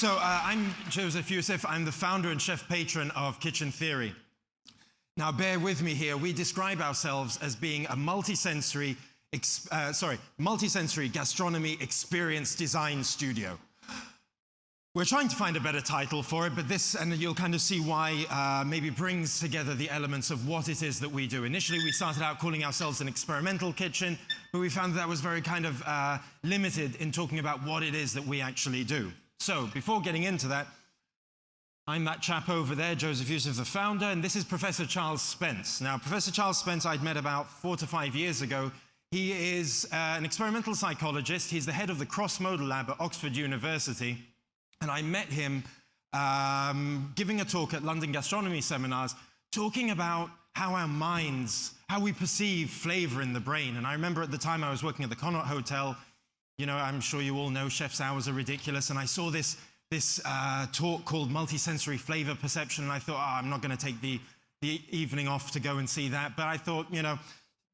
I'm Jozef Youssef. I'm the founder and chef patron of Kitchen Theory. Now, bear with me here. We describe ourselves as being a multisensory gastronomy experience design studio. We're trying to find a better title for it, but this, and you'll kind of see why, maybe brings together the elements of what it is that we do. Initially, we started out calling ourselves an experimental kitchen, but we found that was very kind of limited in talking about what it is that we actually do. So, before getting into that, I'm that chap over there, Jozef Youssef, the founder, and this is Professor Charles Spence. Now, Professor Charles Spence I'd met about 4 to 5 years ago. He is an experimental psychologist. He's the head of the cross-modal lab at Oxford University. And I met him giving a talk at London gastronomy seminars, talking about how our minds, how we perceive flavor in the brain. And I remember at the time I was working at the Connaught Hotel. You know, I'm sure you all know chef's hours are ridiculous. And I saw this talk called Multisensory Flavor Perception. And I thought, I'm not going to take the evening off to go and see that. But I thought, you know,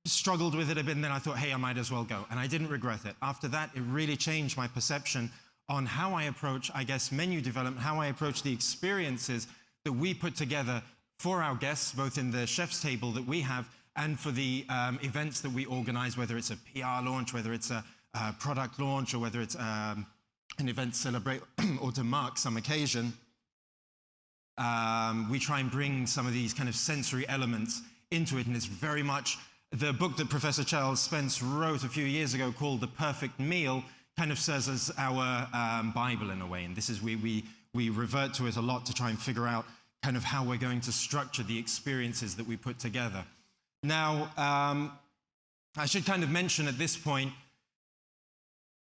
struggled with it a bit. And then I thought, hey, I might as well go. And I didn't regret it. After that, it really changed my perception on how I approach, I guess, menu development, how I approach the experiences that we put together for our guests, both in the chef's table that we have and for the events that we organize, whether it's a PR launch, whether it's a product launch, or whether it's an event to celebrate or to mark some occasion. We try and bring some of these kind of sensory elements into it, and it's very much the book that Professor Charles Spence wrote a few years ago called The Perfect Meal kind of serves as our Bible in a way, and this is we revert to it a lot to try and figure out kind of how we're going to structure the experiences that we put together. Now, I should kind of mention at this point,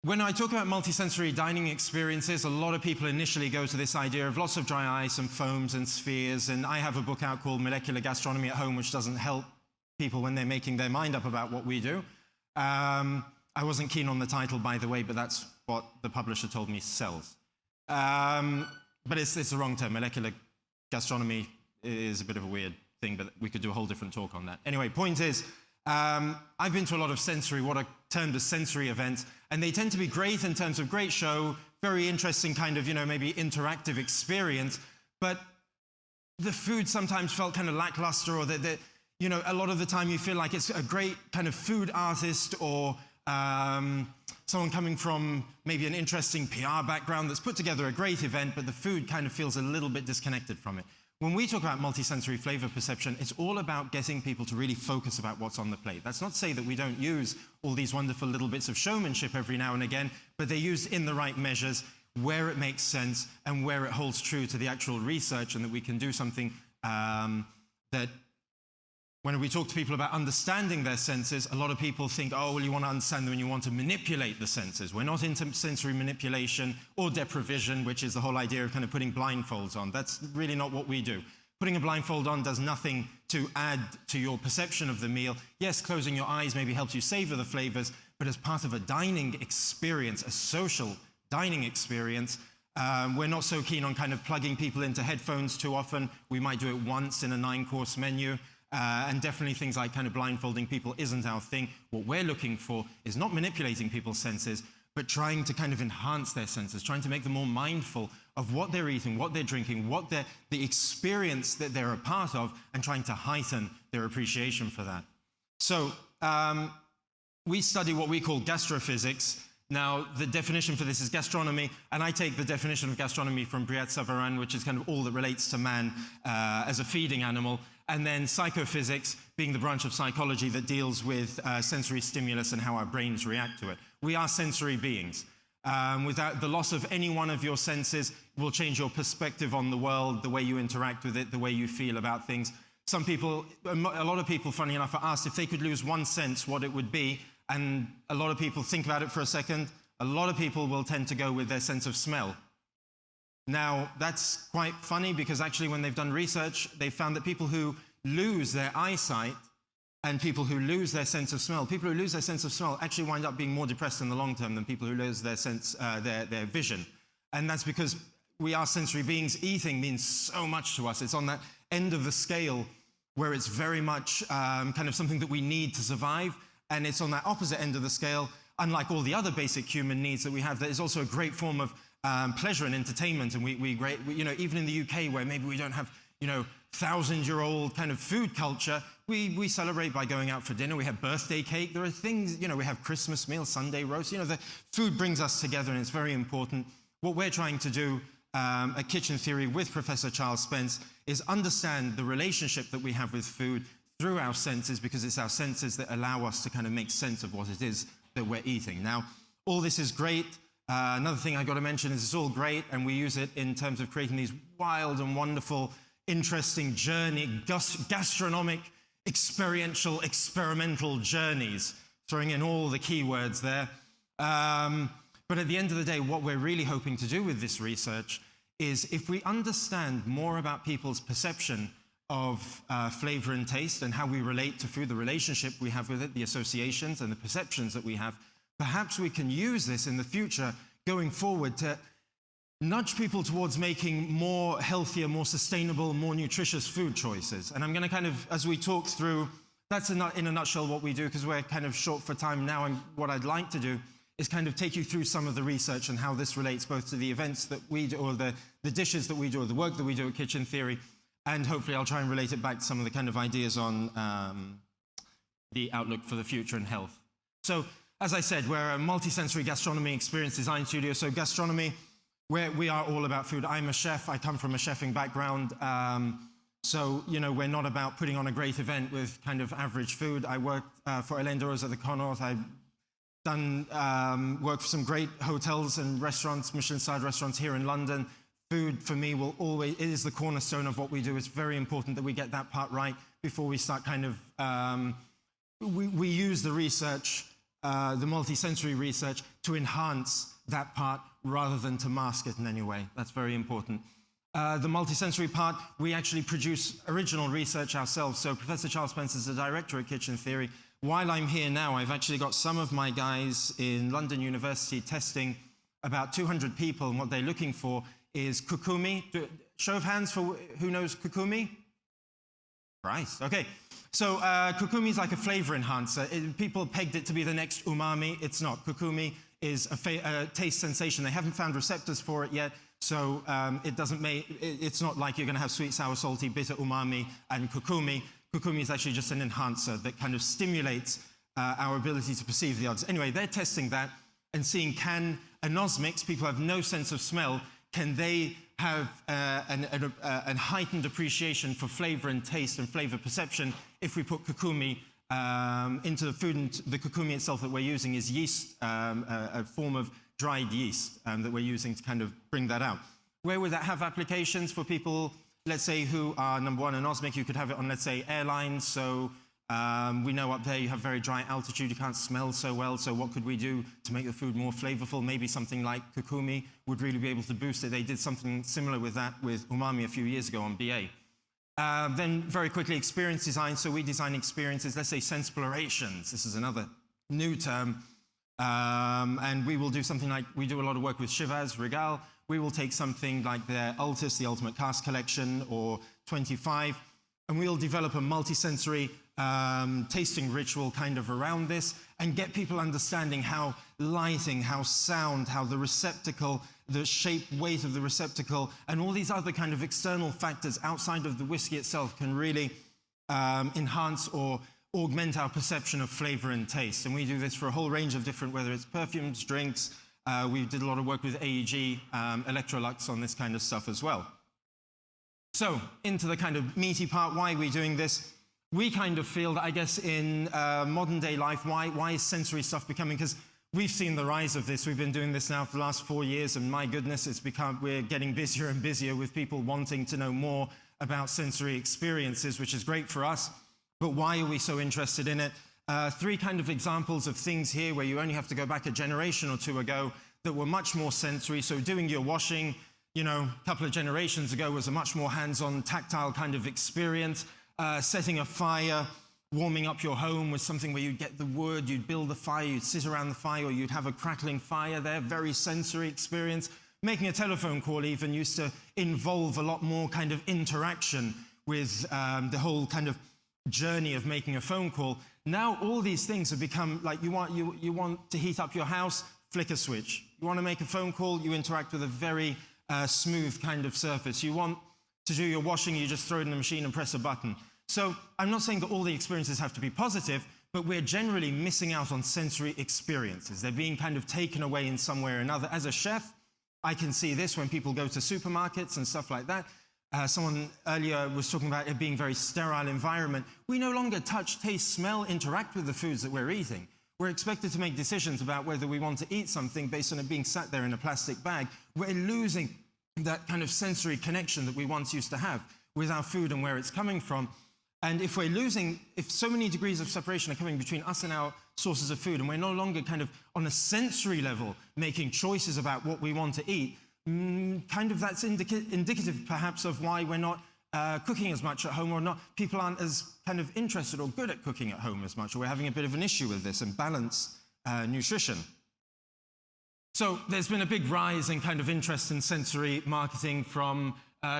when I talk about multisensory dining experiences, a lot of people initially go to this idea of lots of dry ice and foams and spheres, and I have a book out called Molecular Gastronomy at Home, which doesn't help people when they're making their mind up about what we do. I wasn't keen on the title, by the way, but that's what the publisher told me sells. But it's the wrong term. Molecular gastronomy is a bit of a weird thing, but we could do a whole different talk on that. Anyway, point is, I've been to a lot of what are termed as sensory events, and they tend to be great in terms of great show, very interesting kind of, you know, maybe interactive experience, but the food sometimes felt kind of lackluster, or that you know, a lot of the time you feel like it's a great kind of food artist or someone coming from maybe an interesting PR background that's put together a great event, but the food kind of feels a little bit disconnected from it. When we talk about multisensory flavor perception, it's all about getting people to really focus about what's on the plate. That's not to say that we don't use all these wonderful little bits of showmanship every now and again, but they're used in the right measures, where it makes sense, and where it holds true to the actual research, and that we can do something that when we talk to people about understanding their senses, a lot of people think, oh, well, you want to understand them and you want to manipulate the senses. We're not into sensory manipulation or deprivation, which is the whole idea of kind of putting blindfolds on. That's really not what we do. Putting a blindfold on does nothing to add to your perception of the meal. Yes, closing your eyes maybe helps you savor the flavors, but as part of a dining experience, a social dining experience, we're not so keen on kind of plugging people into headphones too often. We might do it once in a 9-course menu. And definitely things like kind of blindfolding people isn't our thing. What we're looking for is not manipulating people's senses, but trying to kind of enhance their senses, trying to make them more mindful of what they're eating, what they're drinking, the experience that they're a part of, and trying to heighten their appreciation for that. So we study what we call gastrophysics. Now, the definition for this is gastronomy, and I take the definition of gastronomy from Briat Savarin, which is kind of all that relates to man as a feeding animal, and then psychophysics being the branch of psychology that deals with sensory stimulus and how our brains react to it. We are sensory beings. Without the loss of any one of your senses will change your perspective on the world, the way you interact with it, the way you feel about things. Some people, a lot of people, funny enough, are asked if they could lose one sense, what it would be. And a lot of people think about it for a second. A lot of people will tend to go with their sense of smell. Now, that's quite funny because actually when they've done research, they've found that people who lose their eyesight and people who lose their sense of smell, people who lose their sense of smell actually wind up being more depressed in the long term than people who lose their sense, their vision. And that's because we are sensory beings. Eating means so much to us. It's on that end of the scale where it's very much kind of something that we need to survive. And it's on that opposite end of the scale, unlike all the other basic human needs that we have, that is also a great form of pleasure and entertainment. And even in the UK, where maybe we don't have, 1,000-year-old kind of food culture, we celebrate by going out for dinner. We have birthday cake. There are things, we have Christmas meal, Sunday roast. The food brings us together, and it's very important. What we're trying to do at Kitchen Theory with Professor Charles Spence is understand the relationship that we have with food through our senses, because it's our senses that allow us to kind of make sense of what it is that we're eating. Now, all this is great. Another thing I got to mention is it's all great, and we use it in terms of creating these wild and wonderful, interesting gastronomic, experiential, experimental journeys, throwing in all the keywords there. But at the end of the day, what we're really hoping to do with this research is, if we understand more about people's perception of flavor and taste and how we relate to food, the relationship we have with it, the associations and the perceptions that we have, perhaps we can use this in the future going forward to nudge people towards making more healthier, more sustainable, more nutritious food choices. And I'm going to kind of, as we talk through, that's in a nutshell what we do, because we're kind of short for time now, and what I'd like to do is kind of take you through some of the research and how this relates both to the events that we do, or the dishes that we do, or the work that we do at Kitchen Theory, and hopefully I'll try and relate it back to some of the kind of ideas on the outlook for the future and health. So, as I said, we're a multi-sensory gastronomy experience design studio. So gastronomy, where we are all about food. I'm a chef. I come from a chefing background. So, we're not about putting on a great event with kind of average food. I worked for Elendoros at the Connaught. I've done work for some great hotels and restaurants, Michelin-starred restaurants here in London. Food, for me, it is the cornerstone of what we do. It's very important that we get that part right before we start kind of, we use the research, the multi-sensory research, to enhance that part rather than to mask it in any way. That's very important. The multi-sensory part, we actually produce original research ourselves. So Professor Charles Spence is the director at Kitchen Theory. While I'm here now, I've actually got some of my guys in London University testing about 200 people, and what they're looking for is kukumi. Show of hands for who knows kukumi? Christ, okay. So kukumi is like a flavor enhancer. People pegged it to be the next umami. It's not. Kukumi is a taste sensation. They haven't found receptors for it yet, so it's not like you're going to have sweet, sour, salty, bitter, umami, and kukumi. Kukumi is actually just an enhancer that kind of stimulates our ability to perceive the others. Anyway, they're testing that and seeing, can anosmics, people who have no sense of smell, can they have a heightened appreciation for flavor and taste and flavor perception if we put kukumi into the food? And the kukumi itself that we're using is yeast, a form of dried yeast that we're using to kind of bring that out. Where would that have applications for people, let's say, who are, number one, anosmic? You could have it on, let's say, airlines. So we know up there you have very dry altitude, you can't smell so well, so what could we do to make the food more flavorful? Maybe something like kukumi would really be able to boost it. They did something similar with that with umami a few years ago on BA. Then very quickly, experience design. So we design experiences, let's say sensplorations. This is another new term. And we will do something like, we do a lot of work with Chivas, Regal. We will take something like their Altus, the Ultimate Cast Collection, or 25, and we'll develop a multi-sensory tasting ritual kind of around this, and get people understanding how lighting, how sound, how the receptacle, the shape, weight of the receptacle, and all these other kind of external factors outside of the whiskey itself can really enhance or augment our perception of flavor and taste. And we do this for a whole range of different, whether it's perfumes, drinks. We did a lot of work with AEG, Electrolux on this kind of stuff as well. So, into the kind of meaty part, why are we doing this? We kind of feel that, I guess, in modern day life, why is sensory stuff becoming, because we've seen the rise of this. We've been doing this now for the last 4 years, and my goodness, we're getting busier and busier with people wanting to know more about sensory experiences, which is great for us. But why are we so interested in it? 3 kind of examples of things here where you only have to go back a generation or 2 ago that were much more sensory. So doing your washing, a couple of generations ago was a much more hands-on, tactile kind of experience. Setting a fire, warming up your home was something where you'd get the wood, you'd build the fire, you'd sit around the fire, or you'd have a crackling fire there, very sensory experience. Making a telephone call even used to involve a lot more kind of interaction with the whole kind of journey of making a phone call. Now all these things have become like, you want to heat up your house, flicker switch. You want to make a phone call, you interact with a very smooth kind of surface. You want to do your washing, you just throw it in the machine and press a button. So I'm not saying that all the experiences have to be positive, but we're generally missing out on sensory experiences. They're being kind of taken away in some way or another. As a chef, I can see this when people go to supermarkets and stuff like that. Someone earlier was talking about it being a very sterile environment. We no longer touch, taste, smell, interact with the foods that we're eating. We're expected to make decisions about whether we want to eat something based on it being sat there in a plastic bag. We're losing that kind of sensory connection that we once used to have with our food and where it's coming from. And if so many degrees of separation are coming between us and our sources of food, and we're no longer kind of on a sensory level making choices about what we want to eat, kind of that's indicative perhaps of why we're not cooking as much at home, or not, people aren't as kind of interested or good at cooking at home as much, or we're having a bit of an issue with this and balance nutrition. So there's been a big rise in kind of interest in sensory marketing from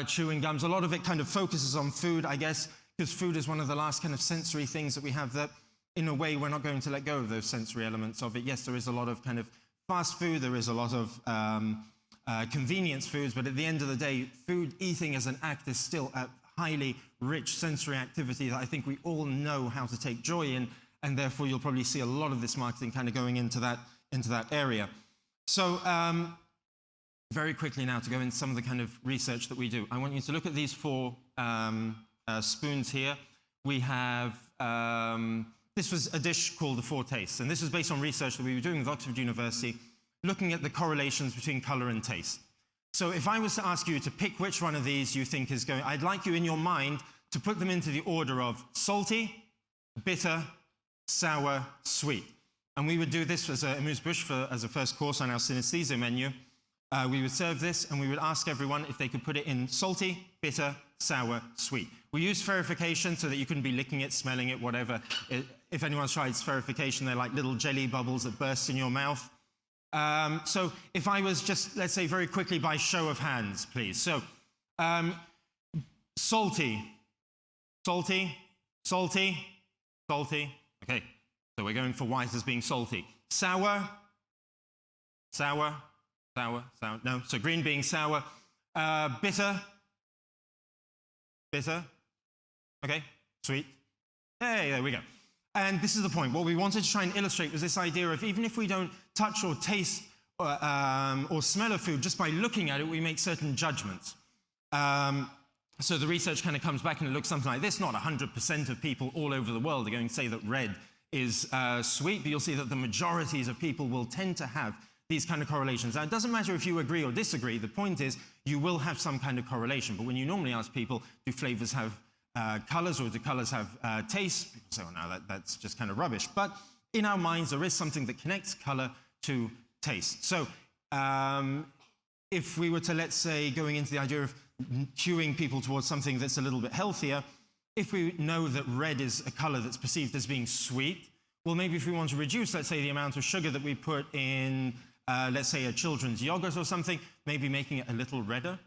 chewing gums. A lot of it kind of focuses on food, I guess, because food is one of the last kind of sensory things that we have that, in a way, we're not going to let go of those sensory elements of it. Yes, there is a lot of kind of fast food, there is a lot of convenience foods, but at the end of the day, food eating as an act is still a highly rich sensory activity that I think we all know how to take joy in, and therefore you'll probably see a lot of this marketing kind of going into that area. So very quickly now, to go into some of the kind of research that we do, I want you to look at these four spoons here. We have, this was a dish called the Foretaste, and this was based on research that we were doing with Oxford University, looking at the correlations between color and taste. So if I was to ask you to pick which one of these you think is going, I'd like you in your mind to put them into the order of salty, bitter, sour, sweet. And we would do this as a amuse-bouche as a first course on our synesthesia menu. We would serve this, and we would ask everyone if they could put it in salty, bitter, sour, sweet. We use spherification so that you couldn't be licking it, smelling it, whatever. If anyone's tried spherification, they're like little jelly bubbles that burst in your mouth. So if I was just, let's say very quickly by show of hands, please. So salty, salty, salty, salty. Okay, so we're going for white as being salty. Sour, sour, sour, sour. No, so green being sour. Bitter, bitter. Okay, sweet. Hey, there we go. And this is the point. What we wanted to try and illustrate was this idea of even if we don't touch or taste or smell a food, just by looking at it, we make certain judgments. So the research kind of comes back and it looks something like this. Not 100% of people all over the world are going to say that red is sweet, but you'll see that the majorities of people will tend to have these kind of correlations. Now, it doesn't matter if you agree or disagree. The point is you will have some kind of correlation. But when you normally ask people, do flavors have colors, or do colors have taste? People say, oh, no, that's just kind of rubbish. But in our minds, there is something that connects color to taste. So if we were to, let's say, going into the idea of cueing people towards something that's a little bit healthier, if we know that red is a color that's perceived as being sweet, well, maybe if we want to reduce, let's say, the amount of sugar that we put in, let's say, a children's yogurt or something, maybe making it a little redder.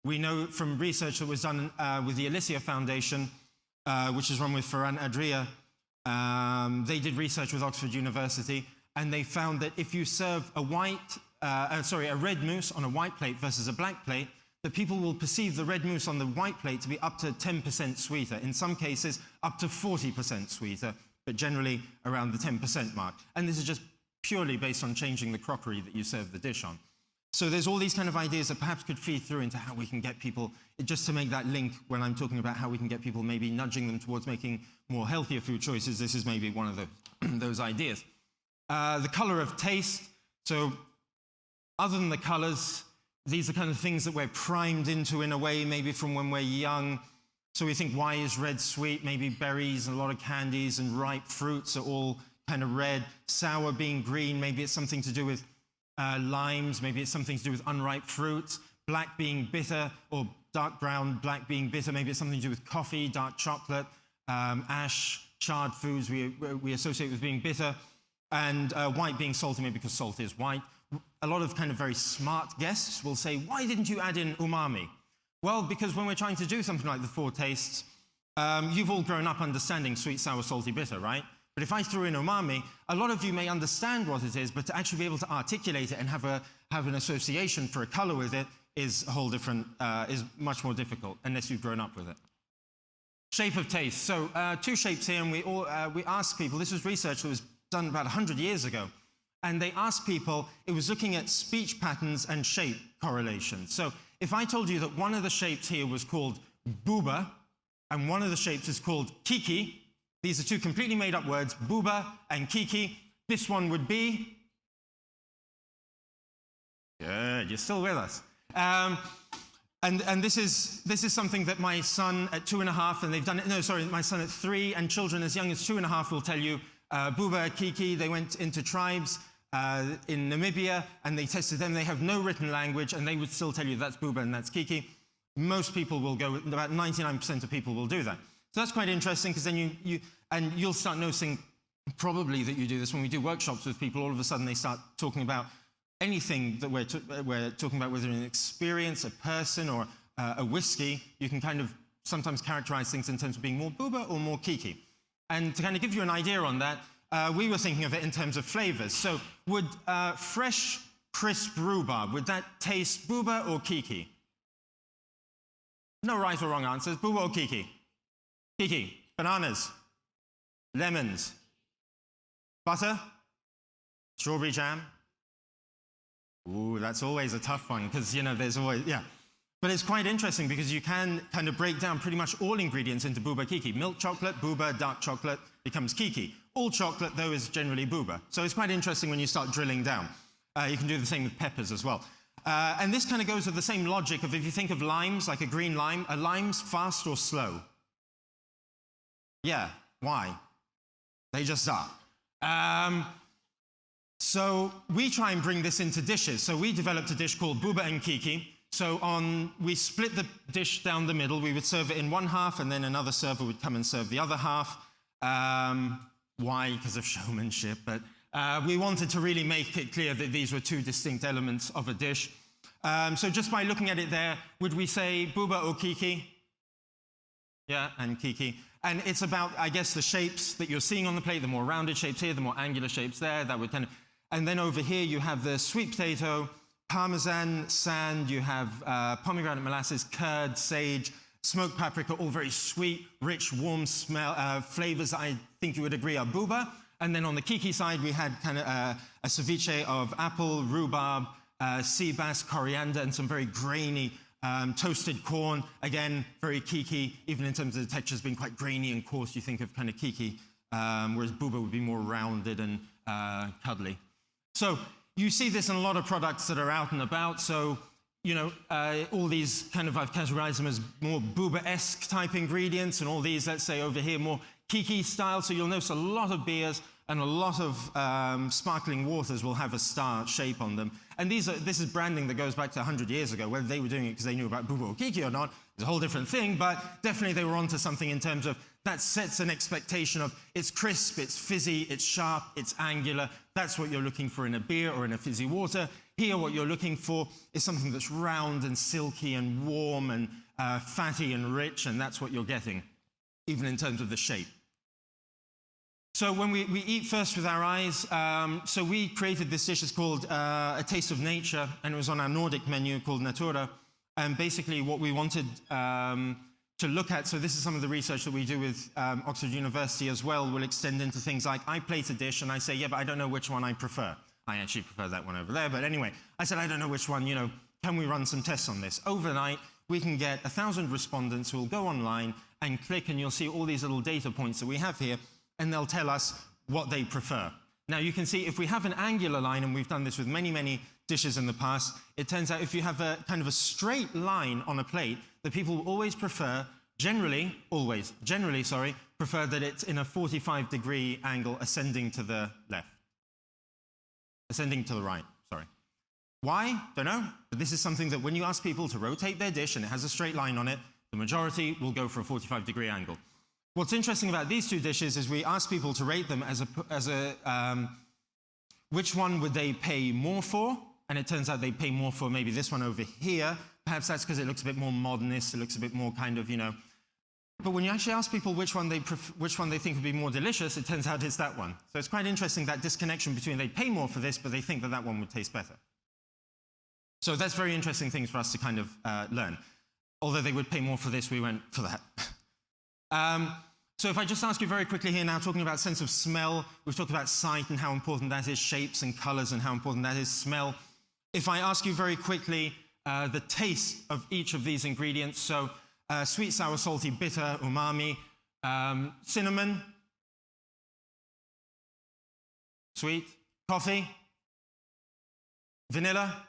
We know from research that was done with the Alicia Foundation, which is run with Ferran Adria. They did research with Oxford University, and they found that if you serve a red mousse on a white plate versus a black plate, that people will perceive the red mousse on the white plate to be up to 10% sweeter. In some cases, up to 40% sweeter, but generally around the 10% mark. And this is just purely based on changing the crockery that you serve the dish on. So there's all these kind of ideas that perhaps could feed through into how we can get people, just to make that link when I'm talking about how we can get people, maybe nudging them towards making more healthier food choices. This is maybe one of those ideas. The color of taste. So other than the colors, these are kind of things that we're primed into in a way, maybe from when we're young. So we think, why is red sweet? Maybe berries and a lot of candies and ripe fruits are all kind of red. Sour being green, maybe it's something to do with limes, maybe it's something to do with unripe fruits. Black being bitter, or dark brown, black being bitter, maybe it's something to do with coffee, dark chocolate, ash, charred foods we associate with being bitter. And white being salty, maybe because salt is white. A lot of kind of very smart guests will say, why didn't you add in umami? Well, because when we're trying to do something like the four tastes, you've all grown up understanding sweet, sour, salty, bitter, right? But if I threw in umami, a lot of you may understand what it is, but to actually be able to articulate it and have an association for a color with it is a whole different, is much more difficult unless you've grown up with it. Shape of taste. So two shapes here, and we asked people, this was research that was done about 100 years ago, and they asked people, it was looking at speech patterns and shape correlation. So if I told you that one of the shapes here was called Buba, and one of the shapes is called Kiki, these are two completely made up words, Buba and Kiki, this one would be... Good, you're still with us. And this is something that my son at 2.5, and they've done it, no, sorry, my son at 3, and children as young as 2.5 will tell you, Buba, Kiki, they went into tribes in Namibia, and they tested them. They have no written language, and they would still tell you that's Buba and that's Kiki. Most people will go, about 99% of people will do that. So that's quite interesting, because then you'll start noticing probably that you do this when we do workshops with people. All of a sudden they start talking about anything that we're talking about, whether an experience, a person, or a whiskey. You can kind of sometimes characterize things in terms of being more Buba or more Kiki. And to kind of give you an idea on that, we were thinking of it in terms of flavors. So would fresh, crisp rhubarb, would that taste Buba or Kiki? No right or wrong answers. Buba or Kiki? Kiki. Bananas. Lemons. Butter. Strawberry jam. Ooh, that's always a tough one, because, you know, there's always, yeah. But it's quite interesting, because you can kind of break down pretty much all ingredients into Buba, Kiki. Milk chocolate, Buba, dark chocolate becomes Kiki. All chocolate, though, is generally Buba. So it's quite interesting when you start drilling down. You can do the same with peppers as well. And this kind of goes with the same logic of, if you think of limes, like a green lime, are limes fast or slow? Yeah, why? They just are. So we try and bring this into dishes. So we developed a dish called Buba and Kiki. So we split the dish down the middle. We would serve it in one half, and then another server would come and serve the other half. Why? Because of showmanship. But we wanted to really make it clear that these were two distinct elements of a dish. So just by looking at it there, would we say Buba or Kiki? Yeah, and Kiki. And it's about, I guess, the shapes that you're seeing on the plate, the more rounded shapes here, the more angular shapes there. That would kind of... And then over here, you have the sweet potato, parmesan, sand, you have pomegranate molasses, curd, sage, smoked paprika, all very sweet, rich, warm smell, flavors that I think you would agree are Buba. And then on the Kiki side, we had kind of a ceviche of apple, rhubarb, sea bass, coriander, and some very grainy toasted corn. Again, very Kiki, even in terms of the textures being quite grainy and coarse. You think of kind of Kiki, whereas Buba would be more rounded and cuddly. So you see this in a lot of products that are out and about. So, you know, all these kind of, I've categorized them as more Buba-esque type ingredients, and all these, let's say over here, more Kiki style. So you'll notice a lot of beers and a lot of sparkling waters will have a star shape on them. And this is branding that goes back to 100 years ago. Whether they were doing it because they knew about Buba or Kiki or not is a whole different thing, but definitely they were onto something in terms of that sets an expectation of it's crisp, it's fizzy, it's sharp, it's angular. That's what you're looking for in a beer or in a fizzy water. Here, what you're looking for is something that's round and silky and warm and fatty and rich, and that's what you're getting, even in terms of the shape. So when we eat first with our eyes, so we created this dish. It's called A Taste of Nature, and it was on our Nordic menu called Natura. And basically what we wanted to look at, so this is some of the research that we do with Oxford University as well, will extend into things like, I plate a dish and I say, yeah, but I don't know which one I prefer. I actually prefer that one over there, but anyway, I said, I don't know which one, you know, can we run some tests on this? Overnight, we can get 1,000 respondents who will go online and click, and you'll see all these little data points that we have here, and they'll tell us what they prefer. Now, you can see if we have an angular line, and we've done this with many, many dishes in the past, it turns out if you have a kind of a straight line on a plate, that people will always prefer, generally prefer that it's in a 45-degree angle ascending to the left. Ascending to the right, sorry. Why? Don't know. But this is something that when you ask people to rotate their dish and it has a straight line on it, the majority will go for a 45-degree angle. What's interesting about these two dishes is we ask people to rate them which one would they pay more for, and it turns out they pay more for maybe this one over here. Perhaps that's because it looks a bit more modernist, it looks a bit more kind of, you know, But when you actually ask people which one they think would be more delicious, it turns out it's that one. So it's quite interesting, that disconnection between they pay more for this, but they think that that one would taste better. So that's very interesting things for us to kind of learn. Although they would pay more for this, we went for that. So if I just ask you very quickly here now, talking about sense of smell, we've talked about sight and how important that is, shapes and colors and how important that is, smell. If I ask you very quickly the taste of each of these ingredients, so sweet, sour, salty, bitter, umami, cinnamon, sweet, coffee, vanilla.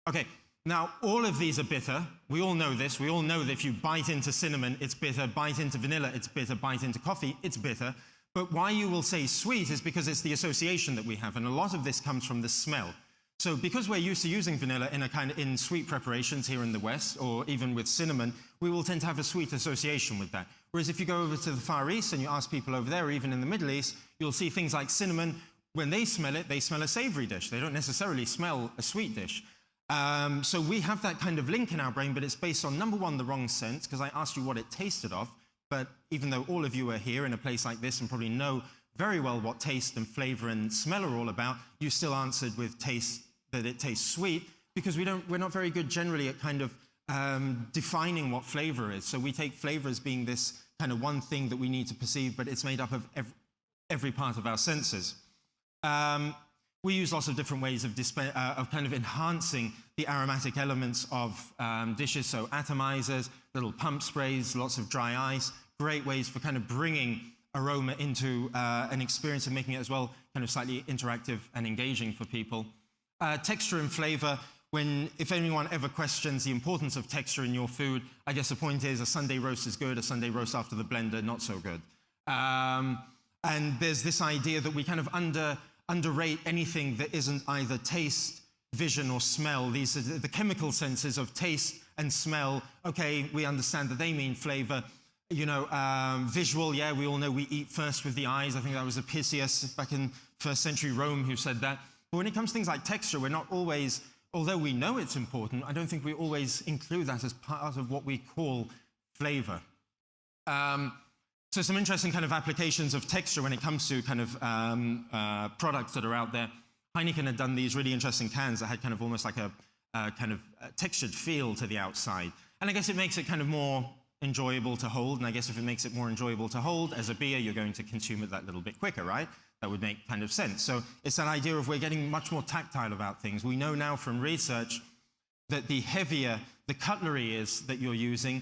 Okay, now all of these are bitter. We all know this. We all know that if you bite into cinnamon, it's bitter. Bite into vanilla, it's bitter. Bite into coffee, it's bitter. But why you will say sweet is because it's the association that we have, and a lot of this comes from the smell. So because we're used to using vanilla in sweet preparations here in the West, or even with cinnamon, we will tend to have a sweet association with that. Whereas if you go over to the Far East and you ask people over there, or even in the Middle East, you'll see things like cinnamon. When they smell it, they smell a savory dish. They don't necessarily smell a sweet dish. So we have that kind of link in our brain, but it's based on, number one, the wrong sense, because I asked you what it tasted of, but even though all of you are here in a place like this and probably know very well what taste and flavor and smell are all about, you still answered with taste, that it tastes sweet, because we're not very good generally at kind of defining what flavor is. So we take flavor as being this kind of one thing that we need to perceive, but it's made up of every part of our senses. We use lots of different ways of kind of enhancing the aromatic elements of dishes, so atomizers, little pump sprays, lots of dry ice, great ways for kind of bringing aroma into an experience and making it as well kind of slightly interactive and engaging for people. Texture and flavor, if anyone ever questions the importance of texture in your food, I guess the point is a Sunday roast is good, a Sunday roast after the blender, not so good. And there's this idea that we kind of underrate anything that isn't either taste, vision, or smell. These are the chemical senses of taste and smell. Okay, we understand that they mean flavor. You know, visual, yeah, we all know we eat first with the eyes. I think that was Apicius back in first century Rome who said that. But when it comes to things like texture, we're not always, although we know it's important, I don't think we always include that as part of what we call flavor. So some interesting kind of applications of texture when it comes to kind of products that are out there. Heineken had done these really interesting cans that had kind of almost like a kind of textured feel to the outside. And I guess it makes it kind of more enjoyable to hold. And I guess if it makes it more enjoyable to hold, as a beer, you're going to consume it that little bit quicker, right? That would make kind of sense. So it's that idea of we're getting much more tactile about things. We know now from research that the heavier the cutlery is that you're using,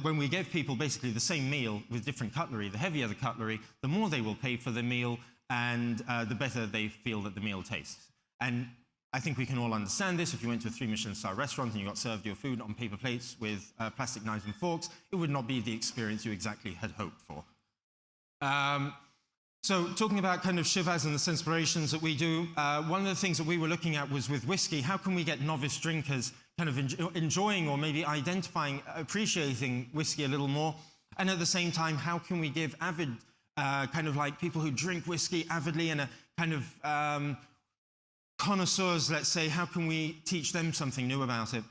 when we give people basically the same meal with different cutlery, the heavier the cutlery, the more they will pay for the meal, and the better they feel that the meal tastes. And I think we can all understand this. If you went to a 3 Michelin star restaurant and you got served your food on paper plates with plastic knives and forks, it would not be the experience you exactly had hoped for. So talking about kind of shivas and the senspirations that we do, one of the things that we were looking at was with whiskey, how can we get novice drinkers kind of enjoying or maybe identifying, appreciating whiskey a little more? And at the same time, how can we give avid, kind of like people who drink whiskey avidly and a kind of connoisseurs, let's say, how can we teach them something new about it?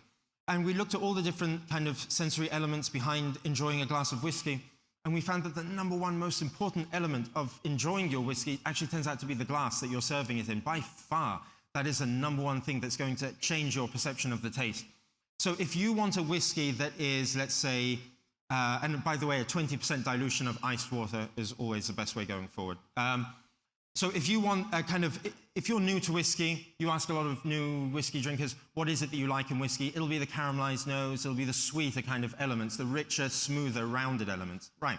And we looked at all the different kind of sensory elements behind enjoying a glass of whiskey. And we found that the number one most important element of enjoying your whiskey actually turns out to be the glass that you're serving it in. By far, that is the number one thing that's going to change your perception of the taste. So if you want a whiskey that is, let's say, and by the way, a 20% dilution of iced water is always the best way going forward. So if you want a kind of, if you're new to whiskey, you ask a lot of new whiskey drinkers, what is it that you like in whiskey? It'll be the caramelized nose, it'll be the sweeter kind of elements, the richer, smoother, rounded elements. Right.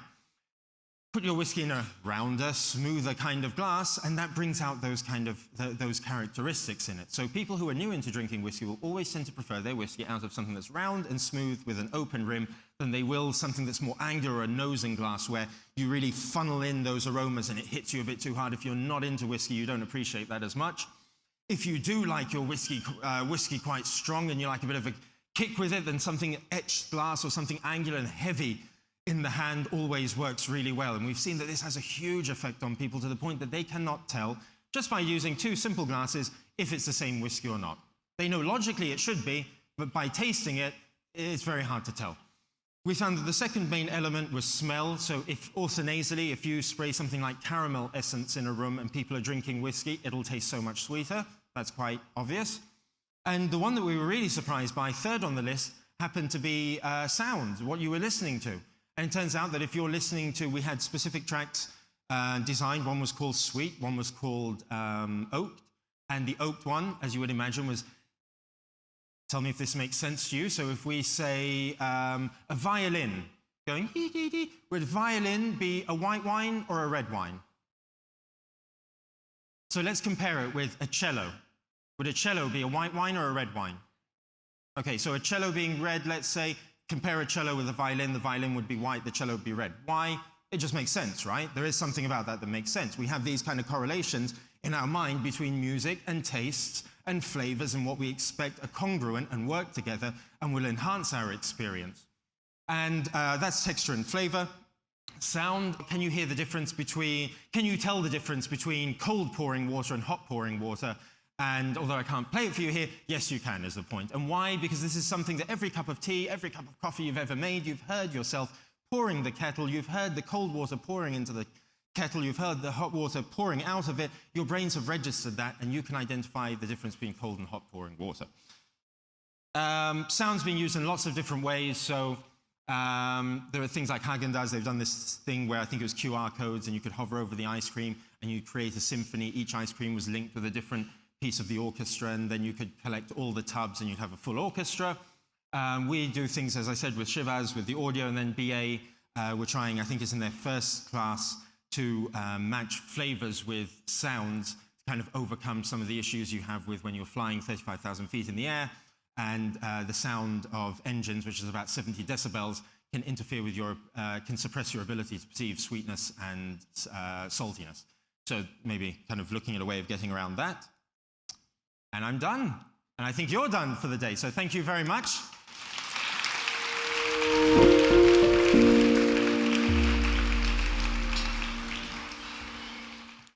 Put your whiskey in a rounder, smoother kind of glass, and that brings out those kind of, those characteristics in it. So people who are new into drinking whiskey will always tend to prefer their whiskey out of something that's round and smooth with an open rim than they will something that's more angular or a nosing glass where you really funnel in those aromas and it hits you a bit too hard. If you're not into whiskey, you don't appreciate that as much. If you do like your whiskey quite strong and you like a bit of a kick with it, then something etched glass or something angular and heavy in the hand always works really well. And we've seen that this has a huge effect on people to the point that they cannot tell, just by using two simple glasses, if it's the same whiskey or not. They know logically it should be, but by tasting it, it's very hard to tell. We found that the second main element was smell. So if also nasally, if you spray something like caramel essence in a room and people are drinking whiskey, it'll taste so much sweeter. That's quite obvious. And the one that we were really surprised by, third on the list, happened to be sound, what you were listening to. And it turns out that if you're listening to, we had specific tracks designed. One was called Sweet, one was called Oaked. And the oaked one, as you would imagine, was, tell me if this makes sense to you. So if we say a violin, going dee dee dee, would violin be a white wine or a red wine? So let's compare it with a cello. Would a cello be a white wine or a red wine? Okay, so a cello being red, let's say, compare a cello with a violin. The violin would be white, the cello would be red. Why? It just makes sense, right? There is something about that that makes sense. We have these kind of correlations in our mind between music and tastes and flavors, and what we expect are congruent and work together and will enhance our experience. And that's texture and flavor. Sound, can you hear the difference between, can you tell the difference between cold pouring water and hot pouring water? And although I can't play it for you here, yes, you can, is the point. And why? Because this is something that every cup of tea, every cup of coffee you've ever made, you've heard yourself pouring the kettle, you've heard the cold water pouring into the kettle, you've heard the hot water pouring out of it. Your brains have registered that, and you can identify the difference between cold and hot pouring water. Sound's being used in lots of different ways. So there are things like Häagen-Dazs. They've done this thing where I think it was QR codes, and you could hover over the ice cream, and you create a symphony. Each ice cream was linked with a different piece of the orchestra, and then you could collect all the tubs, and you'd have a full orchestra. We do things, as I said, with Shivaz, with the audio, and then BA, we're trying, I think it's in their first class, to match flavors with sounds to kind of overcome some of the issues you have with when you're flying 35,000 feet in the air, and the sound of engines, which is about 70 decibels, can interfere with your, can suppress your ability to perceive sweetness and saltiness. So maybe kind of looking at a way of getting around that. And I'm done. And I think you're done for the day. So thank you very much.